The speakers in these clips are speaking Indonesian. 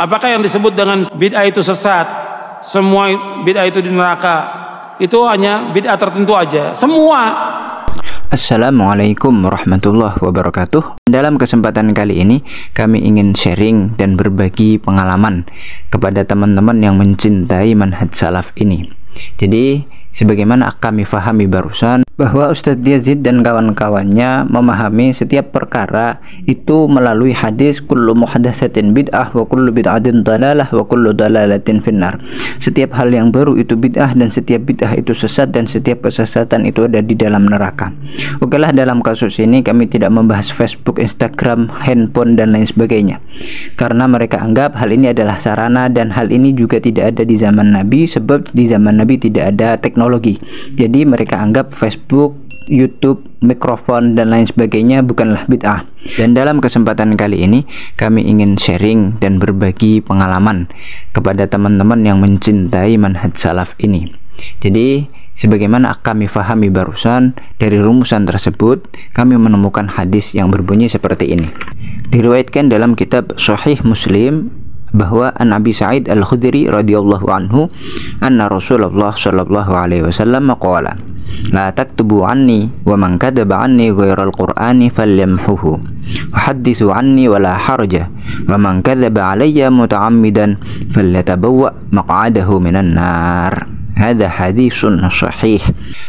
Apakah yang disebut dengan bid'ah itu sesat? Semua bid'ah itu di neraka? Itu hanya bid'ah tertentu aja. Semua. Assalamualaikum warahmatullahi wabarakatuh. Dalam kesempatan kali ini kami ingin sharing dan berbagi pengalaman kepada teman-teman yang mencintai manhaj salaf ini. Jadi sebagaimana kami fahami barusan bahwa Ustadz Yazid dan kawan-kawannya memahami setiap perkara itu melalui hadis kullu muhdatsatin bid'ah wa kullu bid'atin dalalah wa kullu dalalatin finnar. Setiap hal yang baru itu bid'ah dan setiap bid'ah itu sesat dan setiap kesesatan itu ada di dalam neraka. Okelah, dalam kasus ini kami tidak membahas Facebook, Instagram, handphone dan lain sebagainya karena mereka anggap hal ini adalah sarana dan hal ini juga tidak ada di zaman Nabi, sebab di zaman Nabi tidak ada teknologi. Jadi mereka anggap Facebook, YouTube, mikrofon dan lain sebagainya bukanlah bid'ah. Dan dalam kesempatan kali ini kami ingin sharing dan berbagi pengalaman kepada teman-teman yang mencintai manhaj salaf ini. Jadi sebagaimana kami fahami barusan, dari rumusan tersebut kami menemukan hadis yang berbunyi seperti ini. Diriwayatkan dalam kitab Sahih Muslim bahwa an Abi Sa'id Al-Khudri radhiyallahu anhu anna Rasulullah sallallahu alaihi wasallam qala la taktubu anni wa man kadaba anni ghairal qur'ani falyamhuhu wa hadithu anni wala harja wa man kadaba alayya muta'ammidan falyatabawwa maq'adahu minan nar. Hadza hadisun sahih.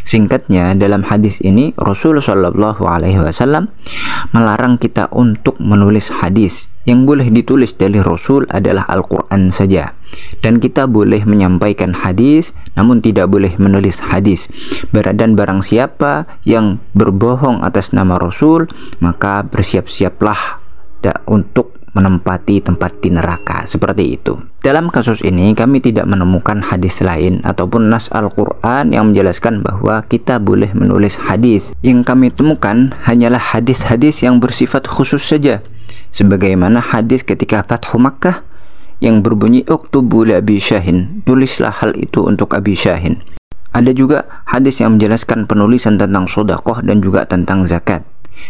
Singkatnya, dalam hadis ini Rasul sallallahu alaihi wasallam melarang kita untuk menulis hadis. Yang boleh ditulis dari Rasul adalah Al-Quran saja, dan kita boleh menyampaikan hadis namun tidak boleh menulis hadis. Dan barang siapa yang berbohong atas nama Rasul, maka bersiap-siaplah untuk menempati tempat di neraka. Seperti itu. Dalam kasus ini kami tidak menemukan hadis lain ataupun nas Al-Quran yang menjelaskan bahwa kita boleh menulis hadis. Yang kami temukan hanyalah hadis-hadis yang bersifat khusus saja, sebagaimana hadis ketika Fathu Makkah yang berbunyi uktubu li Abi Syahin, tulislah hal itu untuk Abi Syahin. Ada juga hadis yang menjelaskan penulisan tentang sedekah dan juga tentang zakat.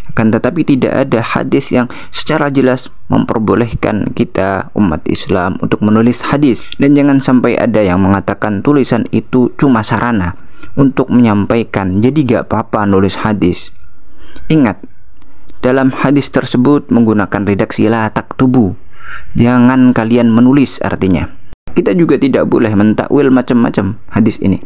Akan tetapi tidak ada hadis yang secara jelas memperbolehkan kita umat Islam untuk menulis hadis. Dan jangan sampai ada yang mengatakan tulisan itu cuma sarana untuk menyampaikan, jadi gak apa-apa nulis hadis. Ingat, dalam hadis tersebut menggunakan redaksi la taktubu, jangan kalian menulis artinya. Kita juga tidak boleh mentakwil macam-macam hadis ini,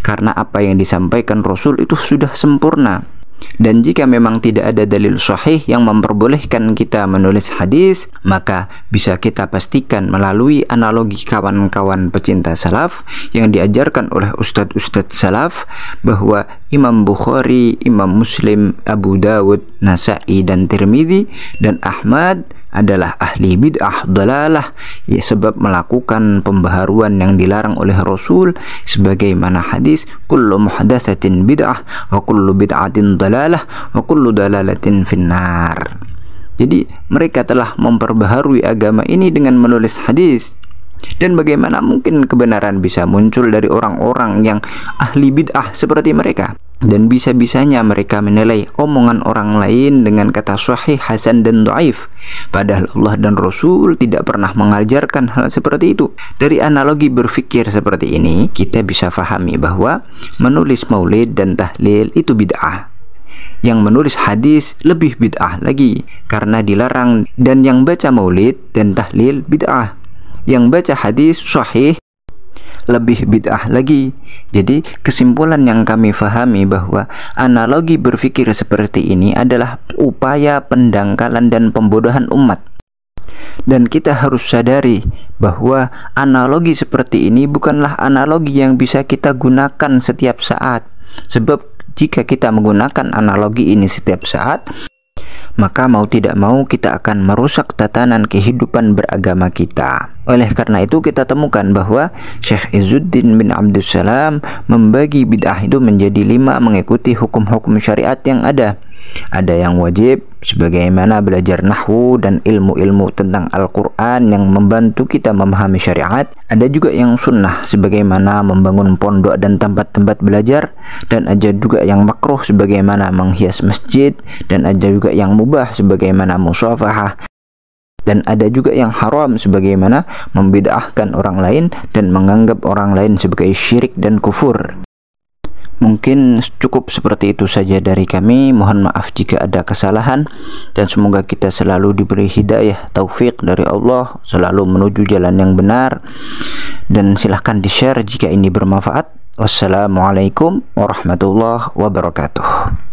karena apa yang disampaikan Rasul itu sudah sempurna. Dan jika memang tidak ada dalil sahih yang memperbolehkan kita menulis hadis, maka bisa kita pastikan melalui analogi kawan-kawan pecinta salaf yang diajarkan oleh ustadz-ustadz salaf bahwa Imam Bukhari, Imam Muslim, Abu Dawud, Nasa'i dan Tirmidzi dan Ahmad adalah ahli bid'ah dalalah, ya, sebab melakukan pembaharuan yang dilarang oleh Rasul, sebagaimana hadis kullu muhdatsatin bid'ah wa kullu bid'atin dalalah wa kullu dalalatin finnar. Jadi mereka telah memperbaharui agama ini dengan menulis hadis. Dan bagaimana mungkin kebenaran bisa muncul dari orang-orang yang ahli bid'ah seperti mereka? Dan bisa-bisanya mereka menilai omongan orang lain dengan kata sahih, hasan dan dhaif, padahal Allah dan Rasul tidak pernah mengajarkan hal seperti itu. Dari analogi berpikir seperti ini kita bisa fahami bahwa menulis maulid dan tahlil itu bid'ah. Yang menulis hadis lebih bid'ah lagi karena dilarang, dan yang baca maulid dan tahlil bid'ah. Yang baca hadis sahih lebih bid'ah lagi. Jadi kesimpulan yang kami fahami bahwa analogi berpikir seperti ini adalah upaya pendangkalan dan pembodohan umat. Dan kita harus sadari bahwa analogi seperti ini bukanlah analogi yang bisa kita gunakan setiap saat. Sebab jika kita menggunakan analogi ini setiap saat, maka mau tidak mau kita akan merusak tatanan kehidupan beragama kita. Oleh karena itu kita temukan bahwa Syekh Izzuddin bin Abdussalam membagi bid'ah itu menjadi 5 mengikuti hukum-hukum syariat yang ada. Ada yang wajib sebagaimana belajar nahwu dan ilmu-ilmu tentang Al-Quran yang membantu kita memahami syariat. Ada juga yang sunnah sebagaimana membangun pondok dan tempat-tempat belajar. Dan ada juga yang makruh sebagaimana menghias masjid. Dan ada juga yang mubah sebagaimana musafahah. Dan ada juga yang haram, sebagaimana membid'ahkan orang lain dan menganggap orang lain sebagai syirik dan kufur. Mungkin cukup seperti itu saja dari kami. Mohon maaf jika ada kesalahan, dan semoga kita selalu diberi hidayah, taufik dari Allah, selalu menuju jalan yang benar. Dan silahkan di-share jika ini bermanfaat. Wassalamualaikum warahmatullahi wabarakatuh.